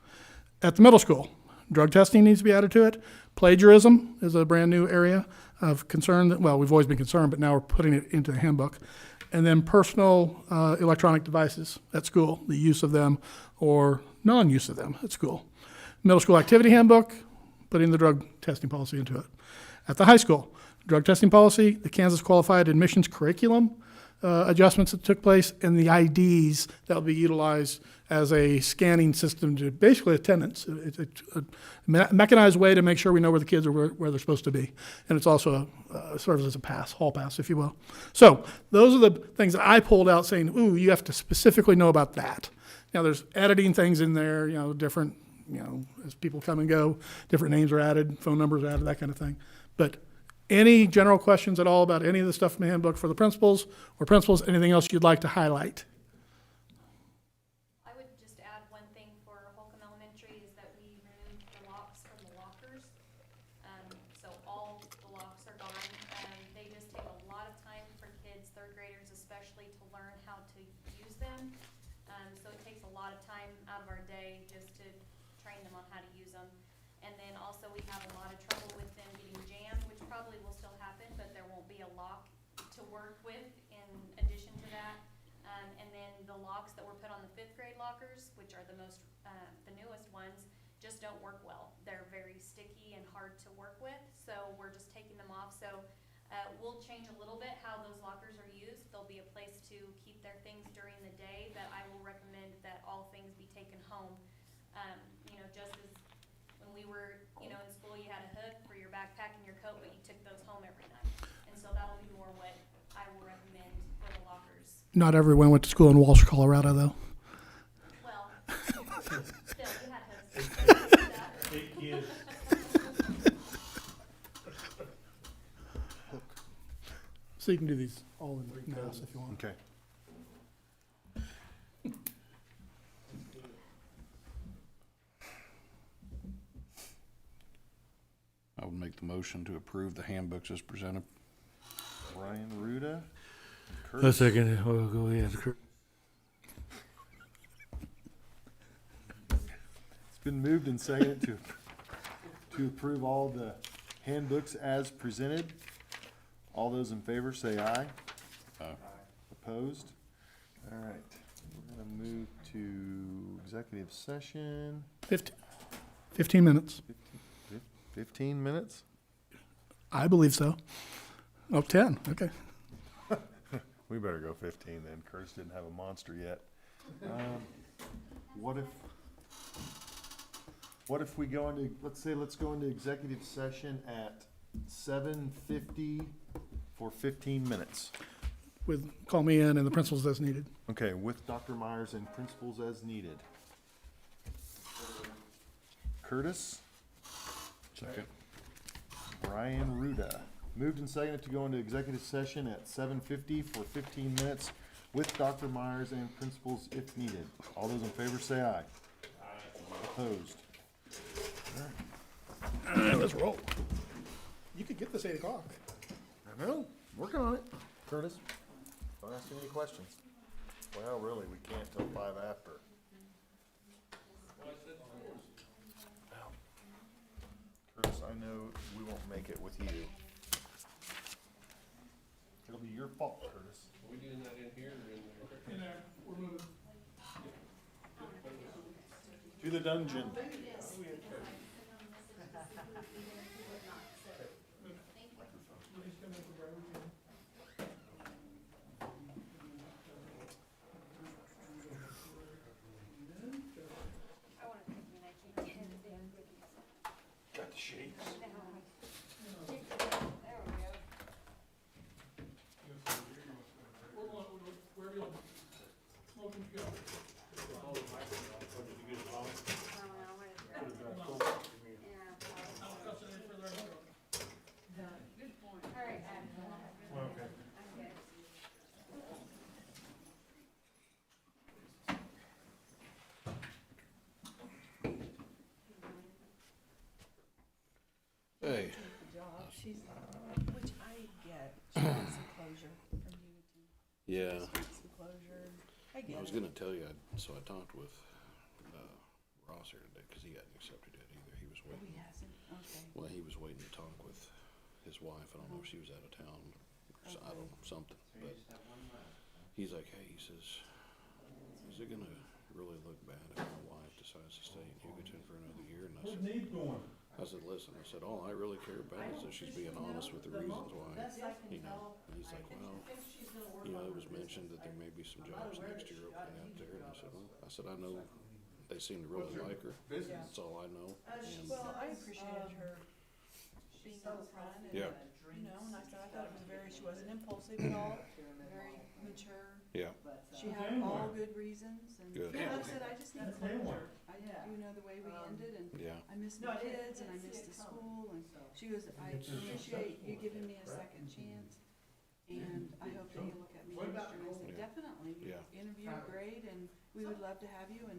At the middle school, drug testing needs to be added to it. Plagiarism is a brand new area of concern. We've always been concerned, but now we're putting it into the handbook. And then personal electronic devices at school, the use of them or non-use of them at school. Middle school activity handbook, putting the drug testing policy into it. At the high school, drug testing policy, the Kansas Qualified Admissions Curriculum adjustments that took place, and the IDs that will be utilized as a scanning system to basically attendance. It's a mechanized way to make sure we know where the kids are, where they're supposed to be. And it's also serves as a pass, hall pass, if you will. So those are the things that I pulled out saying, ooh, you have to specifically know about that. Now there's editing things in there, different, as people come and go, different names are added, phone numbers are added, that kind of thing. But any general questions at all about any of the stuff in the handbook for the principals, anything else you'd like to highlight? I would just add one thing for Holcomb Elementary is that we removed the locks from the lockers. So all the locks are gone. They just take a lot of time for kids, 3rd graders especially, to learn how to use them. So it takes a lot of time out of our day just to train them on how to use them. And then also we have a lot of trouble with them getting jammed, which probably will still happen, but there won't be a lock to work with in addition to that. And then the locks that were put on the 5th grade lockers, which are the newest ones, just don't work well. They're very sticky and hard to work with, so we're just taking them off. So We'll change a little bit how those lockers are used. There'll be a place to keep their things during the day, but I will recommend that all things be taken home. You know, just as when we were, you know, in school, you had a hook for your backpack and your coat, but you took those home every night. And so that'll be more what I will recommend for the lockers. Not everyone went to school in Walsh, Colorado, though. Well, still, you had hooks. 8 kids. So you can do these all in mass if you want. Okay. I would make the motion to approve the handbooks as presented. Ryan Ruda. A Curtis. second. Oh, go ahead. It's been moved and seconded to approve all the handbooks as presented. All those in favor say aye. Aye. Opposed? All right, we're gonna move to executive session. 15 minutes. 15 minutes? I believe so. Oh, 10. Okay. We better go 15 then. Curtis didn't have a monster yet. What if we go into, let's go into executive session at 7:50 for 15 minutes. Call me in and the principals as needed. Okay, with Dr. Myers and principals as needed. Curtis? Second. Ryan Ruda. Moved and seconded to go into executive session at 7:50 for 15 minutes with Dr. Myers and principals if needed. All those in favor say aye. Opposed? All right, let's roll. You could get this 8 o'clock. I know, working on it. Curtis, don't ask me any questions. Well, really, we can't till 5 after. Curtis, I know we won't make it with you. It'll be your fault, Curtis. We doing that in here or in there? To the dungeon. Got the shakes. Hey, She's, which I get, she wants some closure from Unity. yeah, Some closure. I get I was it. gonna tell you, so I talked with, Ross here today, cause he hadn't accepted it either, he was Oh, he waiting. hasn't? Okay. Well, he was waiting to talk with his wife, I don't know if she was out of town, or I don't know, something, but he's like, hey, he says, is it gonna really look bad if my wife decides to stay in Hugoton for another year? And I said, listen, I said, all I really care about is that she's being honest with the reasons why, you know. And he's like, well, you know, it was mentioned that there may be some jobs next year opening up there, and I said, well, I know they seem to really like her, that's all I know. And, Well, I appreciated her being upfront and, Yeah. you know, and I thought it was she wasn't impulsive at all, very mature. yeah, She had all good reasons and, Good. like I said, I just need closure. You know, the way we ended and yeah, I miss my kids and I miss the school and she goes, I appreciate you giving me a second chance and I hope that you look at me next year. And I said, definitely, you Yeah. interviewed great and we would love to have you and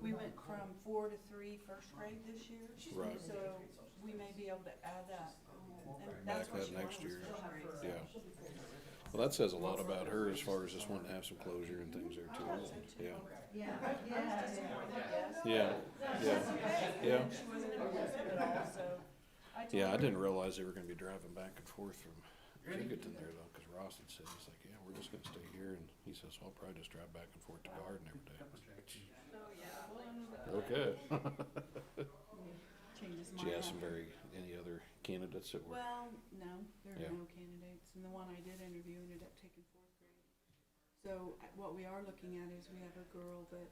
we went from 4 to 3 first grade this year. Right. So we may be able to add that. And back that's what that she next wanted was year, first grade. yeah. Well, that says a lot about her as far as just wanting to have some closure and things there too, yeah. Yeah, yeah, yeah. She wasn't impulsive at all, so I told Yeah, I her, didn't realize they were gonna be driving back and forth from Hugoton there though, cause Ross had said, he's like, yeah, we're just gonna stay here, and he says, well, I'll probably just drive back and forth to Garden every day. Okay. changes Do my you have some mind. any other candidates that were? Well, no, there Yeah. are no candidates, and the one I did interview ended up taking fourth grade. So what we are looking at is we have a girl that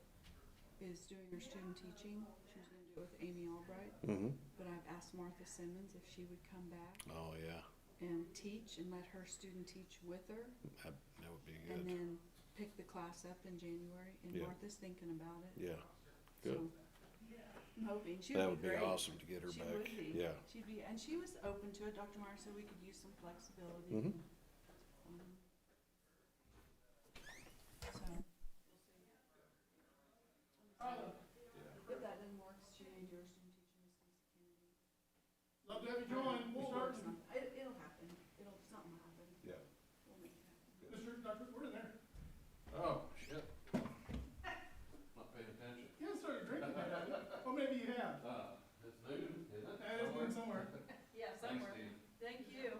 is doing her student teaching. She was gonna do it with Amy Albright, Mm-hmm. but I've asked Martha Simmons if she would come back Oh, yeah, and teach and let her student teach with her, that would be and good. then pick the class up in January. And Yeah. Martha's thinking about it. Yeah, good. So I'm hoping she That would would be be great. awesome to get her She back. would be. Yeah. She'd be, and she was open to it. Dr. Meyer said we could use some flexibility. Mhm. So, we'll see. If that doesn't work, she may do her student teaching with Stacey Kennedy. Love to have you join. We'll work some, it'll happen. Something will happen. Yeah. We'll make it happen. Mr. Dr. We're in there. Oh, shit. Not paying attention. You haven't started drinking yet, have you? Oh, maybe you have. It's noon, isn't it? That is doing somewhere. Yeah, somewhere. Thank you.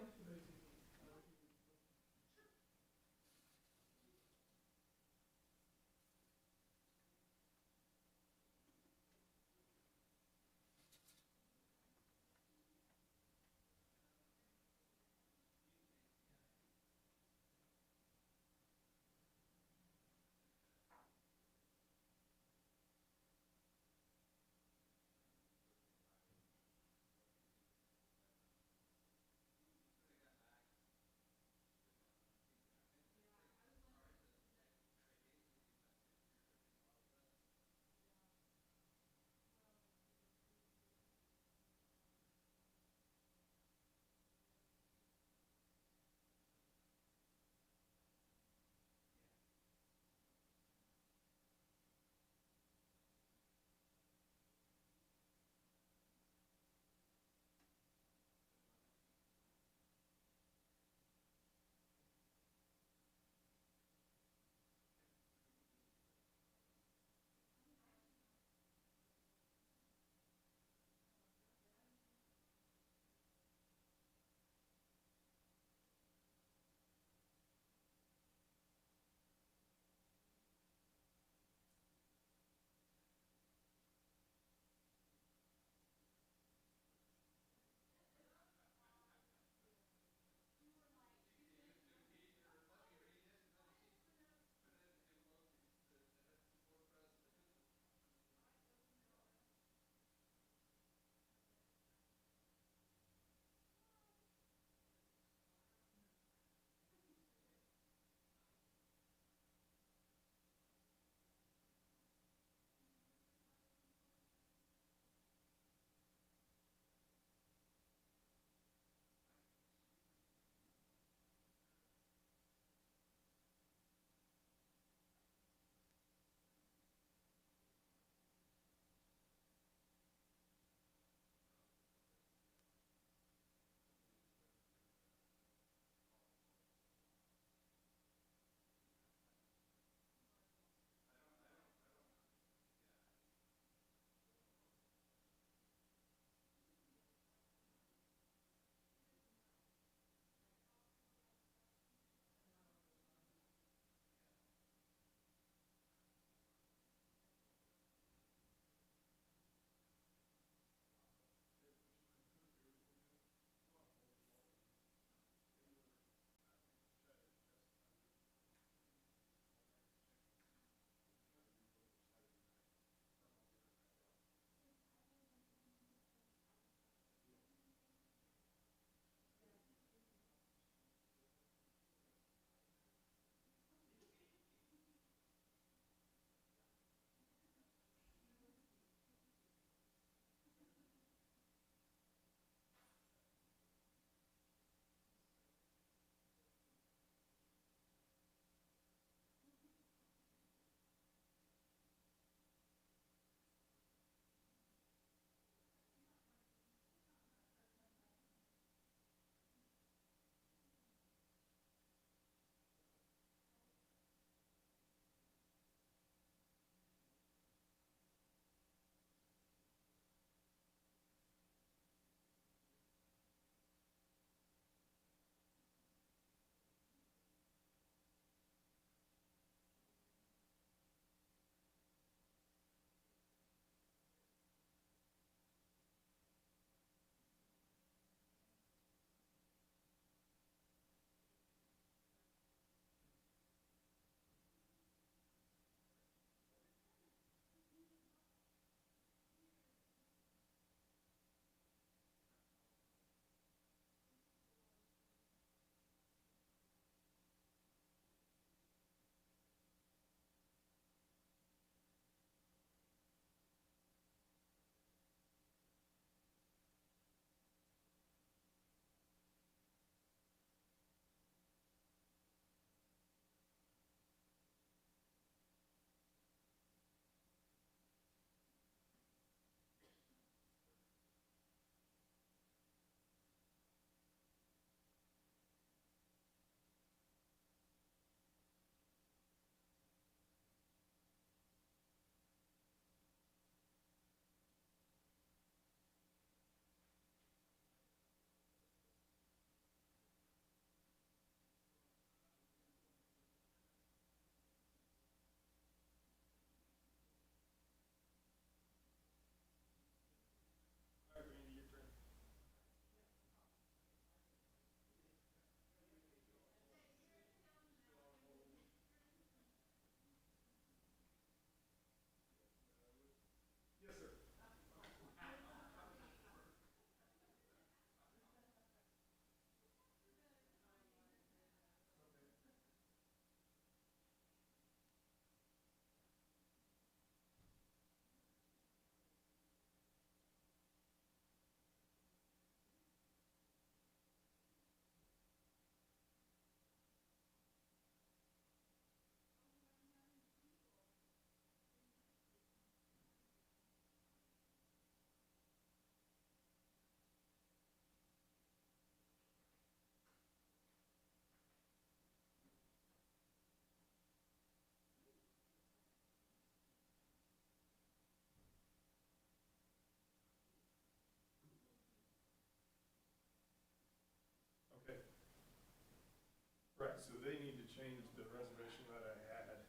they need to change the reservation that I had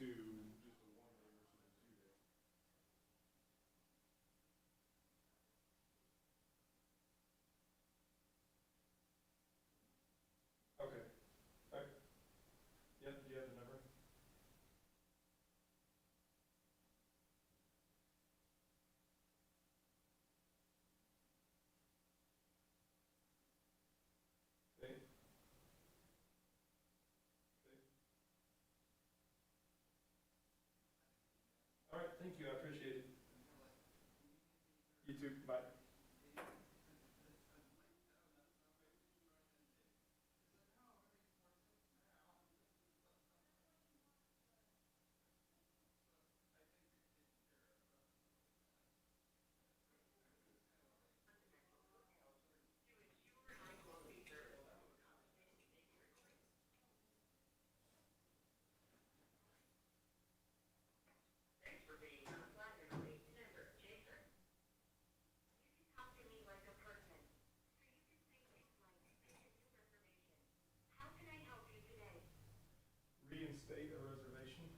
to just a 1 day versus a 2 day. Okay. Alright. Yep, do you have the number? Okay. All right, thank you, I appreciate it. You too, bye. Reinstate a reservation?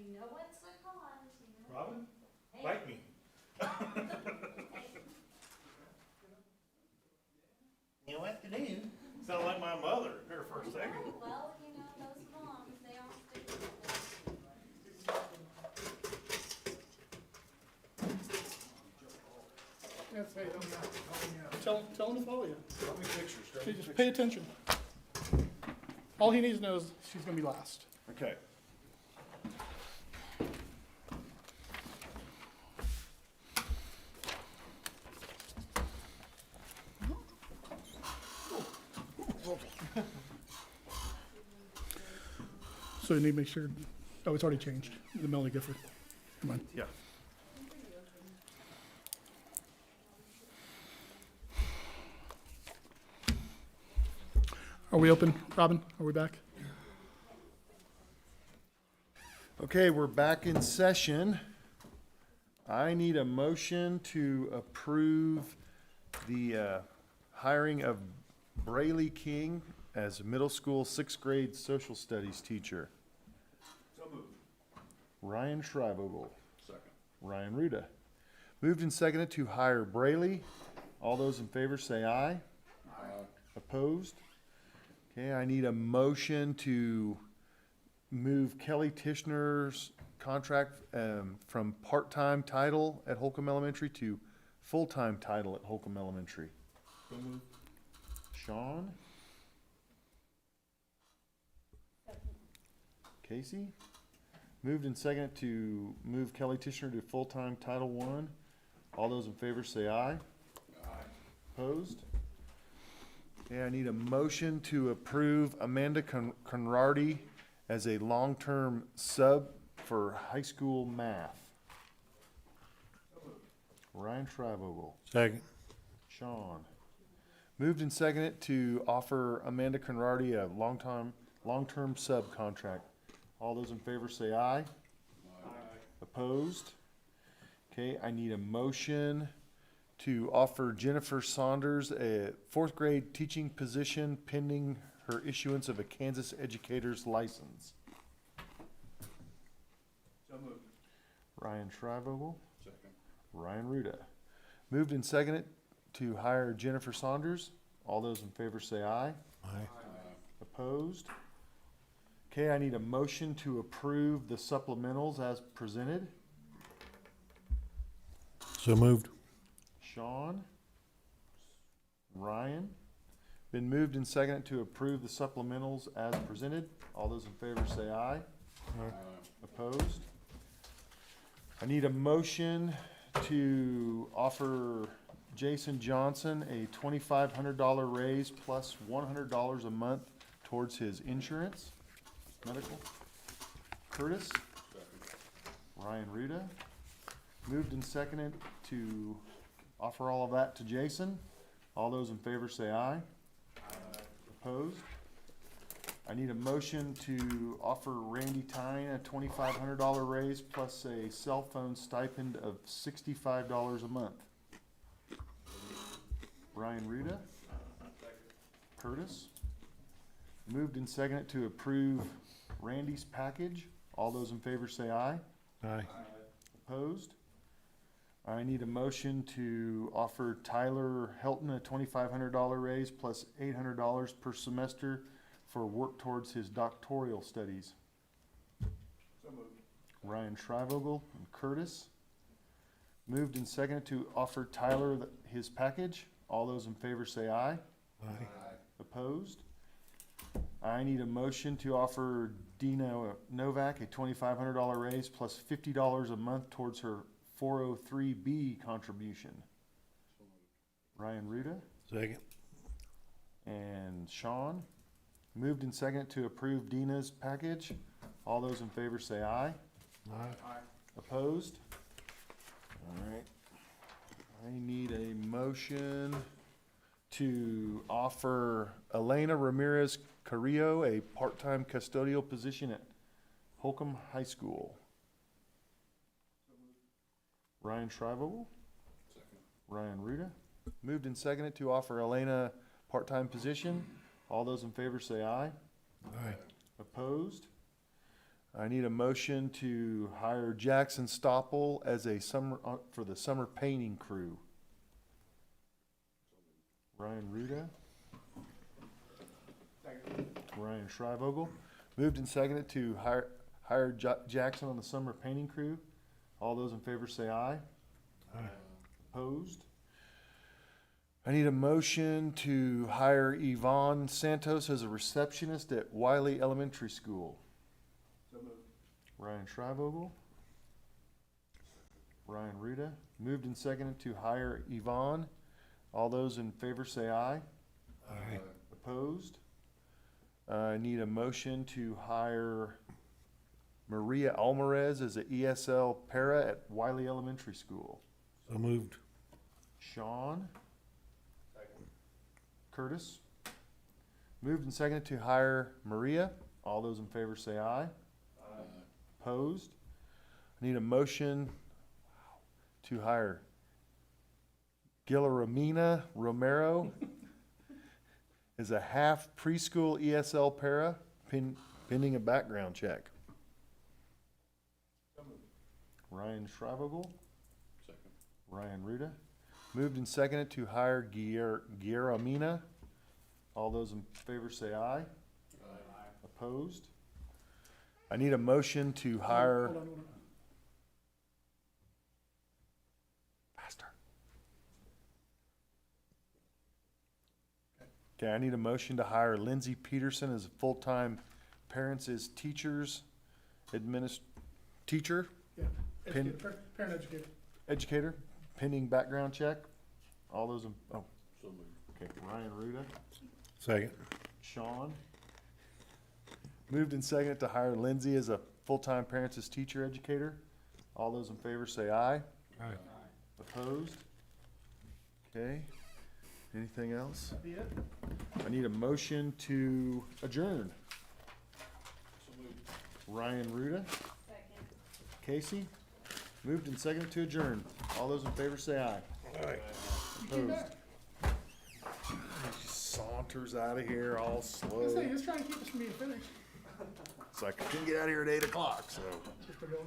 You know what's the cause, you know? Robin, bite me. You know what to do. Sound like my mother here for a second. Well, you know, those moms, they all stick with it. Yes, hey, tell him to follow you. Show me pictures. Show me Hey, just pictures. pay attention. All he needs to know is she's gonna be last. Okay. So you need to make sure, oh, it's already changed, the Melanie Gifford. Come on. Yeah. Are we open, Robin? Are we back? Okay, we're back in session. I need a motion to approve the hiring of Brayley King as middle school sixth grade social studies teacher. So moved. Ryan Schreibogel. Second. Ryan Ruda. Moved and seconded to hire Brayley. All those in favor say aye. Aye. Opposed? Okay, I need a motion to move Kelly Tishner's contract from part-time title at Holcomb Elementary to full-time title at Holcomb Elementary. So moved. Sean? Casey? Moved and seconded to move Kelly Tishner to full-time Title I. All those in favor say aye. Aye. Opposed? Okay, I need a motion to approve Amanda Conrady as a long-term sub for high school math. Ryan Schreibogel. Second. Sean. Moved and seconded to offer Amanda Conrady a long-term sub contract. All those in favor say aye. Opposed? Okay, I need a motion to offer Jennifer Saunders a fourth grade teaching position pending her issuance of a Kansas educator's license. So moved. Ryan Schreibogel, Second. Ryan Ruda. Moved and seconded to hire Jennifer Saunders. All those in favor say aye. Aye. Opposed? Okay, I need a motion to approve the supplementals as presented. So moved. Sean? Ryan? Been moved and seconded to approve the supplementals as presented. All those in favor say aye. Opposed? I need a motion to offer Jason Johnson a $2,500 raise plus $100 a month towards his insurance, medical. Curtis? Ryan Ruda. Moved and seconded to offer all of that to Jason. All those in favor say aye. Opposed? I need a motion to offer Randy Tyne a $2,500 raise plus a cell phone stipend of $65 a month. Ryan Ruda. Curtis. Moved and seconded to approve Randy's package. All those in favor say aye. Aye. Opposed? I need a motion to offer Tyler Helton a $2,500 raise plus $800 per semester for work towards his doctoral studies. So moved. Ryan Schreibogel and Curtis. Moved and seconded to offer Tyler his package. All those in favor say aye. Aye. Opposed? I need a motion to offer Dina Novak a $2,500 raise plus $50 a month towards her 403B contribution. Ryan Ruda Second. and Sean. Moved and seconded to approve Dina's package. All those in favor say aye. Aye. Opposed? All right. I need a motion to offer Elena Ramirez Carrillo a part-time custodial position at Holcomb High School. Ryan Schreibogel? Ryan Ruda. Moved and seconded to offer Elena part-time position. All those in favor say aye. Aye. Opposed? I need a motion to hire Jackson Stoppel as a for the summer painting crew. Ryan Ruda. Ryan Shrivogel. Moved and seconded to hire Jackson on the summer painting crew. All those in favor say aye. Aye. Opposed? I need a motion to hire Yvonne Santos as a receptionist at Wiley Elementary School. Ryan Shrivogel. Ryan Ruda. Moved and seconded to hire Yvonne. All those in favor say aye. Aye. Opposed? I need a motion to hire Maria Alvarez as a ESL para at Wiley Elementary School. So moved. Sean? Curtis? Moved and seconded to hire Maria. All those in favor say aye. Opposed? I need a motion to hire Guillermina Romero as a half preschool ESL para pending a background check. Ryan Shrivogel. Second. Ryan Ruda. Moved and seconded to hire Guillermina. All those in favor say aye. Opposed? I need a motion to hire. Hold on. Faster. Okay, I need a motion to hire Lindsay Peterson as a full-time parents as teachers, teacher, Yeah, Pin- parent educator. educator, pending background check. All those in, okay, Ryan Ruda, Second. Sean. Moved and seconded to hire Lindsay as a full-time parents as teacher educator. All those in favor say aye. Aye. Opposed? Okay. Anything else? Be it? I need a motion to adjourn. Ryan Ruda. Casey. Moved and seconded to adjourn. All those in favor say aye. Aye. Opposed? He saunters out of here all slow. He's trying to keep us from being finished. It's like I couldn't get out of here at 8 o'clock, so. Just for going.